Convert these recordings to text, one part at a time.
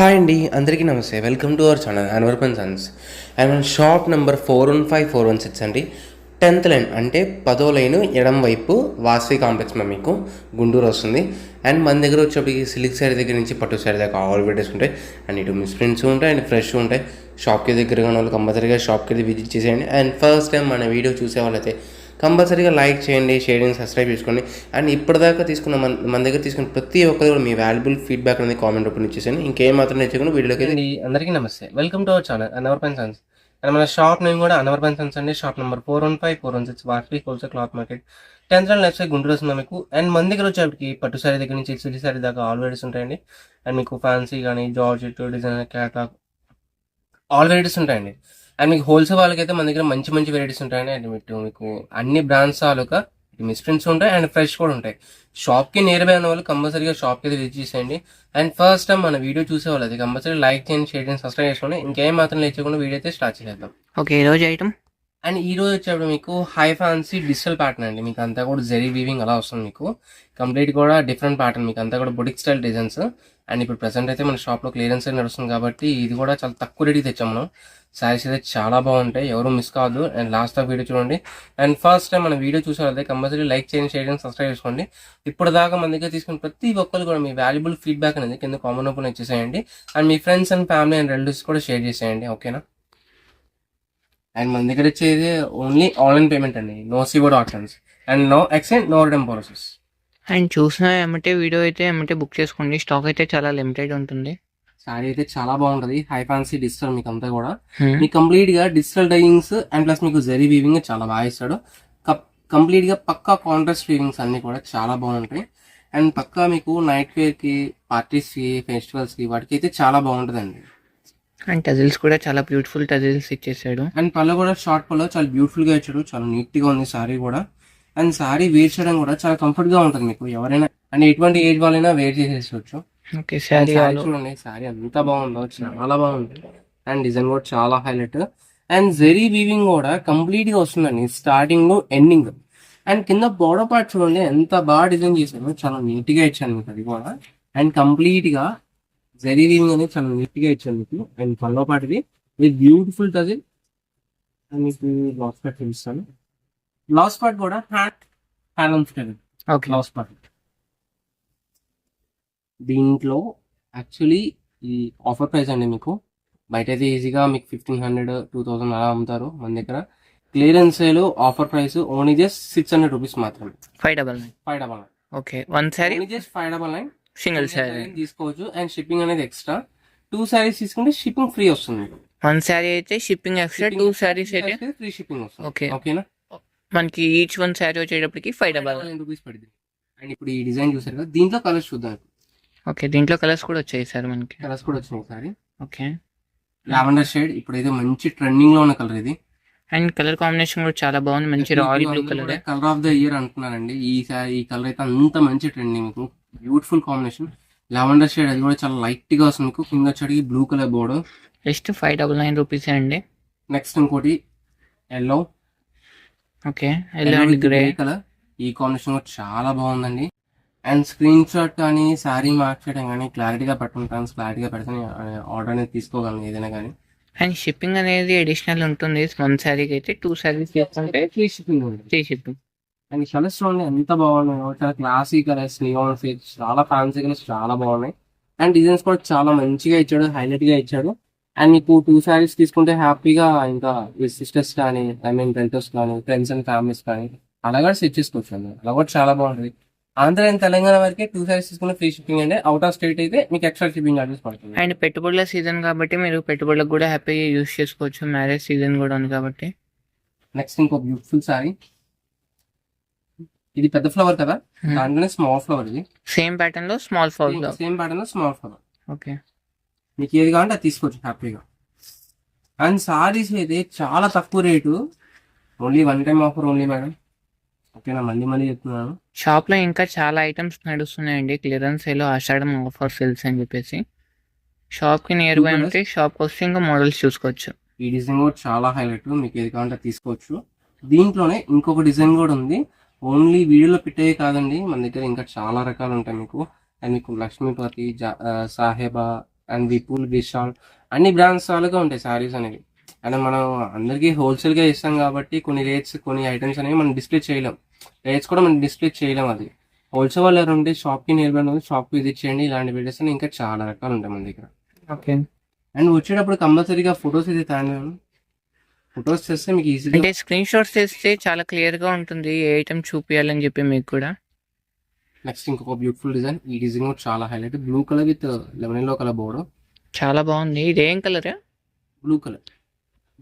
Hi అండి, అందరికీ నమస్తే. Welcome to our channel Anwar Sons. And మన షాప్ నెంబర్ 415416 అండి. 10th లైన్ అంటే 10వ లైన్ ఎడం వైపు వాసవి కాంప్లెక్స్ మీకు గుంటూరు వస్తుంది. అండ్ మన దగ్గర వచ్చేప్పటికి సిల్క్ శారీ దగ్గర నుంచి పట్టు శారీ దాకా ఆల్ వెరైటీస్ ఉంటాయి. అండ్ ఇటు మిస్ ప్రింట్స్ ఉంటాయి అండ్ ఫ్రెష్ ఉంటాయి. షాప్కి దగ్గరగా ఉన్న వాళ్ళు కంపల్సరీగా షాప్కి వెళ్ళి విజిట్ చేసేయండి. అండ్ ఫస్ట్ టైం మన వీడియో చూసే వాళ్ళైతే కంపల్సరీగా లైక్ చేయండి, షేర్ చేయండి, సబ్స్క్రైబ్ చేసుకోండి. అండ్ ఇప్పటిదాకా తీసుకున్న మన దగ్గర తీసుకున్న ప్రతి ఒక్కరు కూడా మీ వాల్యుబుల్ ఫీడ్బ్యాక్ అనేది కామెంట్ రూపంలో ఇచ్చేసాను. ఇంకేం మాత్రం నేర్చుకుని వీడియోకి అండి. అందరికీ నమస్తే, welcome to our channel Anwar Sons. And మన షాప్ నేమ్ కూడా అన్వర్ సన్స్ అండి. Shop number 415416 Vasavi wholesale cloth market 10th line left side Guntur వస్తుంది మీకు. అండ్ మన దగ్గర వచ్చేప్పటికి పట్టు శారీ దగ్గర నుంచి సిల్క్ శారీ దాకా ఆల్ వెరైటీస్ ఉంటాయండి. అండ్ మీకు ఫ్యాన్సీ కానీ జార్జెట్ డిజైనర్ క్యాటాగ్ ఆల్ వెరైటీస్ ఉంటాయండి. అండ్ మీకు హోల్సేల్ వాళ్ళకైతే మన దగ్గర మంచి మంచి వెరైటీస్ ఉంటాయండి. అండ్ మీకు అన్ని బ్రాండ్స్ తాలూకా మిస్ప్రింట్స్ ఉంటాయి అండ్ ఫ్రెష్ కూడా ఉంటాయి. షాప్కి నియర్ బై ఉన్న వాళ్ళు కంపల్సరీగా షాప్కి అయితే విజిట్ చేసేయండి. అండ్ ఫస్ట్ టైం మన వీడియో చూసే వాళ్ళు అయితే కంపల్సరీ లైక్ చేయండి, షేర్ చేయండి, సబ్స్క్రైబ్ చేసుకోండి. ఇంకేం మాత్రం లేచకుండా వీడియో అయితే స్టార్ట్ చేసేద్దాం. ఓకే, ఈరోజు ఐటమ్ అండ్ ఈ రోజు వచ్చేప్పుడు మీకు హై ఫ్యాన్సీ డిజిటల్ ప్యాటర్న్ అండి. మీకు అంతా కూడా జెరీ వీవింగ్ అలా వస్తుంది. మీకు కంప్లీట్ కూడా డిఫరెంట్ ప్యాటర్న్, మీకు అంతా కూడా బుటిక్ స్టైల్ డిజైన్స్. అండ్ ఇప్పుడు ప్రెసెంట్ అయితే మన షాప్లో క్లియరెన్స్ అయితే నడుస్తుంది కాబట్టి ఇది కూడా చాలా తక్కువ రేటుకి తెచ్చాం మనం. శారీస్ అయితే చాలా బాగుంటాయి, ఎవరు మిస్ కావద్దు. అండ్ లాస్ట్ ఆఫ్ వీడియో చూడండి. అండ్ ఫస్ట్ టైం మన వీడియో చూసేవాళ్ళైతే కంపల్సరీ లైక్ చేయండి, షేర్ చేయండి, సబ్స్క్రైబ్ చేసుకోండి. ఇప్పుడు దాకా మన దగ్గర తీసుకుని ప్రతి ఒక్కరు కూడా మీ వాల్యుబుల్ ఫీడ్బ్యాక్ అనేది కింద కామెంట్ రూపంలో ఇచ్చేసేయండి. అండ్ మీ friends and family and relatives కూడా షేర్ చేసేయండి, ఓకేనా. అండ్ మన దగ్గర వచ్చేది ఓన్లీ ఆన్లైన్ పేమెంట్ అండి, no COD options and no exchange, no return policies. And చూసిన ఏమంటే వీడియో అయితే ఏమంటే బుక్ చేసుకోండి. స్టాక్ అయితే చాలా లిమిటెడ్ ఉంటుంది. శారీ అయితే చాలా బాగుంటది, హై ఫ్యాన్సీ డిజిటల్ మీకు అంతా కూడా. మీకు కంప్లీట్ గా డిజిటల్ డైయింగ్స్ అండ్ ప్లస్ మీకు జెరీ వీవింగ్ చాలా బాగా ఇస్తాడు. కంప్లీట్ గా పక్కా కాంట్రాస్ట్ వీవింగ్స్ అన్ని కూడా చాలా బాగుంటాయి. అండ్ పక్కా మీకు నైట్ వేర్ కి, పార్టీస్ కి, ఫెస్టివల్స్ కి వాటికి అయితే చాలా బాగుంటదండి. అండ్ టజిల్స్ కూడా చాలా బ్యూటిఫుల్ టజిల్స్ ఇచ్చేసాడు. అండ్ పళ్ళు కూడా షార్ట్ పళ్ళు చాలా బ్యూటిఫుల్ గా ఇచ్చాడు, చాలా నీట్ గా ఉంది శారీ కూడా. అండ్ శారీ వేర్ చేయడం కూడా చాలా కంఫర్ట్ గా ఉంటుంది మీకు. ఎవరైనా అండ్ ఎటువంటి ఏజ్ వాళ్ళైనా వేర్ చేసేసుకోవచ్చు. ఓకే, శారీ చూడండి, శారీ ఎంత బాగుందో, చాలా బాగుంది. అండ్ డిజైన్ కూడా చాలా హైలైట్. అండ్ జెరీ వీవింగ్ కూడా కంప్లీట్ గా వస్తుందండి, స్టార్టింగ్ ను ఎండింగ్. అండ్ కింద బోర్డర్ పార్ట్ చూడండి ఎంత బాగా డిజైన్ చేశారు, చాలా నీట్ గా ఇచ్చాను మీకు అది కూడా. అండ్ కంప్లీట్ గా జెరీ వీవింగ్ అనేది చాలా నీట్ గా ఇచ్చాను మీకు. అండ్ పల్లో పాటిది విత్ బ్యూటిఫుల్ టజిల్. అండ్ మీకు లాస్ట్ పార్ట్ చూపిస్తాను. లాస్ట్ పార్ట్ కూడా ఓకే, లాస్ట్ పార్ట్ దీంట్లో యాక్చువల్లీ ఈ ఆఫర్ ప్రైస్ అండి. మీకు బయట అయితే ఈజీగా మీకు 1500, 2000 అలా అమ్ముతారు. మన దగ్గర clearance sale offer price only just 600 rupees మాత్రమే. 599. Okay, one sari just 599 single sari తీసుకోవచ్చు. అండ్ షిప్పింగ్ అనేది ఎక్స్ట్రా. 2 శారీస్ తీసుకుంటే షిప్పింగ్ ఫ్రీ వస్తుంది. వన్ శారీ అయితే షిప్పింగ్ ఎక్స్ట్రా, 2 శారీస్ అయితే ఫ్రీ షిప్పింగ్ వస్తుంది. ఓకే, ఓకేనా. మనకి ఈచ్ వన్ శారీ వచ్చేటప్పటికి 599 రూపీస్ పడుతుంది. అండ్ ఇప్పుడు ఈ డిజైన్ చూసారు కదా, దీంట్లో కలర్స్ చూద్దాం. ఓకే, దీంట్లో కలర్స్ కూడా వచ్చాయి సార్, మనకి కలర్స్ కూడా వచ్చినాయి సారీ. ఓకే, లావెండర్ షేడ్ ఇప్పుడు అయితే మంచి ట్రెండింగ్ లో ఉన్న కలర్ ఇది. అండ్ కలర్ కాంబినేషన్ కూడా చాలా బాగుంది, మంచి royal blue colour. Colour of the year అంటున్నారండి ఈ కలర్ అయితే అంత మంచి ట్రెండింగ్ మీకు. బ్యూటిఫుల్ కాంబినేషన్ లావెండర్ షేడ్, అది కూడా చాలా లైట్ గా వస్తుంది మీకు. కింద వచ్చేటికి blue colour border, just 599 rupees అండి. నెక్స్ట్ ఇంకోటి yellow. Okay, yellow and grey colour, ఈ కాంబినేషన్ కూడా చాలా బాగుందండి. అండ్ స్క్రీన్ షాట్ కానీ శారీ మార్క్ చేయడం కానీ క్లారిటీగా పెట్టుకుంటాను, క్లారిటీగా పెడితే ఆర్డర్ అనేది తీసుకోగలను ఏదైనా కానీ. అండ్ షిప్పింగ్ అనేది అడిషనల్ ఉంటుంది. వన్ శారీకి అయితే 2 శారీస్ చేసుకుంటే ఫ్రీ షిప్పింగ్ ఉంది. Free shipping. అండ్ కలర్స్ చూడండి ఎంత బాగున్నాయో, చాలా క్లాసీ కలర్స్, నియాన్ ఫేస్, చాలా ఫ్యాన్సీ కలర్స్ చాలా బాగున్నాయి. అండ్ డిజైన్స్ కూడా చాలా మంచిగా ఇచ్చాడు, హైలైట్ గా ఇచ్చాడు. అండ్ మీకు 2 శారీస్ తీసుకుంటే హ్యాపీగా ఇంకా సిస్టర్స్ కానీ, రిలేటివ్స్ కానీ, ఫ్రెండ్స్ అండ్ ఫ్యామిలీస్ కానీ అలాగే సెట్ చేసుకోవచ్చు అండి. అలా కూడా చాలా బాగుంటుంది. ఆంధ్ర అండ్ తెలంగాణ వరకే 2 శారీస్ తీసుకున్న ఫ్రీ షిప్పింగ్ అండి. అవుట్ ఆఫ్ స్టేట్ అయితే మీకు ఎక్స్ట్రా షిప్పింగ్ చార్జెస్ పడుతుంది. అండ్ పెట్టుబడుల సీజన్ కాబట్టి మీరు పెట్టుబడులకు కూడా హ్యాపీగా యూజ్ చేసుకోవచ్చు. మ్యారేజ్ సీజన్ కూడా ఉంది కాబట్టి. నెక్స్ట్ ఇంకో బ్యూటిఫుల్ శారీ, ఇది పెద్ద ఫ్లవర్ కదా, దాంట్లోనే స్మాల్ ఫ్లవర్. ఇది సేమ్ ప్యాటర్న్ లో స్మాల్ ఫ్లవర్, సేమ్ ప్యాటర్న్ లో స్మాల్ ఫ్లవర్. ఓకే, మీకు ఏది కావాలంటే అది తీసుకోవచ్చు హ్యాపీగా. అండ్ సారీస్ అయితే చాలా తక్కువ rate, only one time offer only madam, ఓకేనా. మళ్ళీ చెప్తున్నాను, షాప్ లో ఇంకా చాలా ఐటమ్స్ నడుస్తున్నాయండి. క్లియరెన్స్ సేల్, ఆషాఢం ఆఫర్ సేల్స్ అని చెప్పేసి. షాప్ కి నియర్ బై ఉంటే షాప్ వస్తే ఇంకా మోడల్స్ చూసుకోవచ్చు. ఈ డిజైన్ కూడా చాలా హైలైట్, మీకు ఏది కావాలంటే తీసుకోవచ్చు. దీంట్లోనే ఇంకొక డిజైన్ కూడా ఉంది, ఓన్లీ వీడియోలో పెట్టేవి కాదండి, మన దగ్గర ఇంకా చాలా రకాలు ఉంటాయి మీకు. అండ్ మీకు లక్ష్మీపతి, సాహేబా అండ్ విపుల్, విశాల్ అన్ని బ్రాండ్స్ వాళ్ళగా ఉంటాయి శారీస్ అనేవి. అండ్ మనం అందరికీ హోల్సేల్గా ఇస్తాం కాబట్టి కొన్ని రేట్స్ కొన్ని ఐటమ్స్ అనేవి మనం డిస్ప్లే చేయలేం. రేట్స్ కూడా మనం డిస్ప్లే చేయలేం. అది హోల్సేల్ వాళ్ళు ఎవరు ఉంటే షాప్కి నియర్ బై షాప్కి విజిట్ చేయండి. ఇలాంటి వీడియోస్ ఇంకా చాలా రకాలు ఉంటాయి మన దగ్గర. ఓకే. అండ్ వచ్చేటప్పుడు కంపల్సరీగా ఫొటోస్ అయితే తాండి. ఫొటోస్ చేస్తే మీకు ఈజీగా అంటే స్క్రీన్ షాట్స్ చేస్తే చాలా క్లియర్గా ఉంటుంది ఏ ఐటమ్ చూపించాలని చెప్పి మీకు కూడా. నెక్స్ట్ ఇంకొక బ్యూటిఫుల్ డిజైన్. ఈ డిజైన్ కూడా చాలా highlight. Blue colour with lemon yellow colour border. చాలా బాగుంది. ఇది ఏం కలర్? బ్లూ కలర్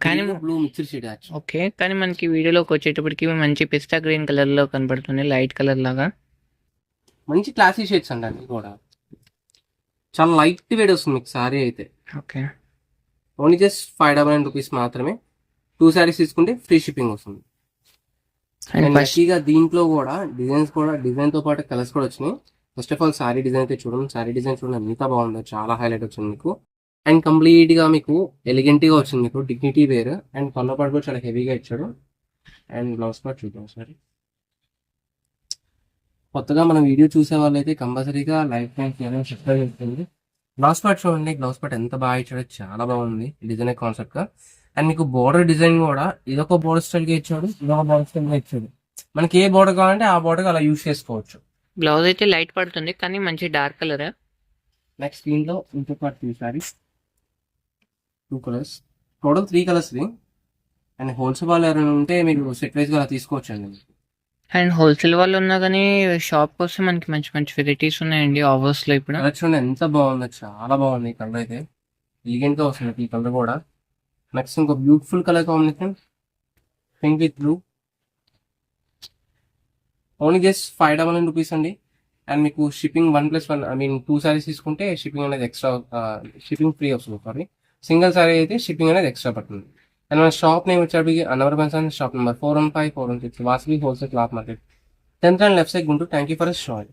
కానీ blue mixed shade actual. Okay, కానీ మనకి వీడియోలోకి వచ్చేటప్పటికి మంచి పిస్తా గ్రీన్ కలర్లో కనబడుతుంది, లైట్ కలర్ లాగా. మంచి క్లాసీ షేడ్స్ అండి అన్ని కూడా. చాలా లైట్ వెయిట్ వస్తుంది మీకు సారీ అయితే. ఓకే. ఓన్లీ జస్ట్ 599 రూపీస్ మాత్రమే. 2 సారీస్ తీసుకుంటే ఫ్రీ షిప్పింగ్ వస్తుంది. అండ్ అండ్ ఫస్ట్ లక్కీగా దీంట్లో కూడా డిజైన్స్ కూడా డిజైన్ తో పాటు కలర్స్ కూడా వచ్చినాయి. First of all sorry design అయితే చూడండి. సారీ డిజైన్ చూడండి ఎంత బాగుందో, చాలా హైలైట్ వచ్చింది మీకు. అండ్ కంప్లీట్ గా మీకు ఎలిగెంట్ గా వచ్చింది మీకు, dignity wear. And colour part కూడా చాలా హెవీగా ఇచ్చాడు. అండ్ బ్లౌజ్ పార్ట్ చూద్దాం ఒకసారి. కొత్తగా మనం వీడియో చూసే వాళ్ళైతే కంపల్సరీగా లైఫ్ టైం సబ్స్క్రైబ్ చేస్తుంది. గ్లౌస్ పార్ట్ చూడండి, గ్లౌస్ పార్ట్ ఎంత బాగా ఇచ్చాడో, చాలా బాగుంది డిజైన్ కాన్సెప్ట్ గా. అండ్ మీకు బోర్డర్ డిజైన్ కూడా ఇదొక బోర్డర్ స్టైల్ గా ఇచ్చాడు, ఇదొక బోర్డర్ స్టైల్ గా ఇచ్చాడు. మనకి ఏ బోర్డర్ కావాలంటే ఆ బోర్డర్ అలా యూస్ చేసుకోవచ్చు. బ్లౌజ్ అయితే లైట్ పడుతుంది కానీ మంచి డార్క్ కలర్. నెక్స్ట్ దీంట్లో ఇంకొక 2 సారీస్, 2 కలర్స్, టోటల్ 3 కలర్స్ ఇది. అండ్ హోల్సేల్ వాళ్ళు ఎవరైనా ఉంటే మీరు సెట్ వైజ్ గా అలా తీసుకోవచ్చు అండి. అండ్ హోల్సేల్ వాళ్ళు ఉన్నా కానీ షాప్ కోసం మనకి మంచి మంచి వెరైటీస్ ఉన్నాయండి ఆఫర్స్లో ఇప్పుడు. కలర్ చూడండి ఎంత బాగుందో, చాలా బాగుంది. ఈ కలర్ అయితే ఎలిగెంట్ గా వస్తుంది ఈ కలర్ కూడా. నెక్స్ట్ ఇంకో beautiful colour combination, pink with blue. Only just 599 rupees అండి. అండ్ మీకు షిప్పింగ్ 1+1 ఐ మీన్ 2 సారీస్ తీసుకుంటే షిప్పింగ్ అనేది ఎక్స్ట్రా, షిప్పింగ్ ఫ్రీ వస్తుంది. సారీ, సింగిల్ సారీ అయితే షిప్పింగ్ అనేది ఎక్స్ట్రా పడుతుంది. అండ్ మన షాప్ నేమ్ వచ్చేప్పటికి Annavaram Bazar, shop number 415 416 Vasavi wholesale cloth market, 10th and left side Guntur. Thank you for షాయింగ్.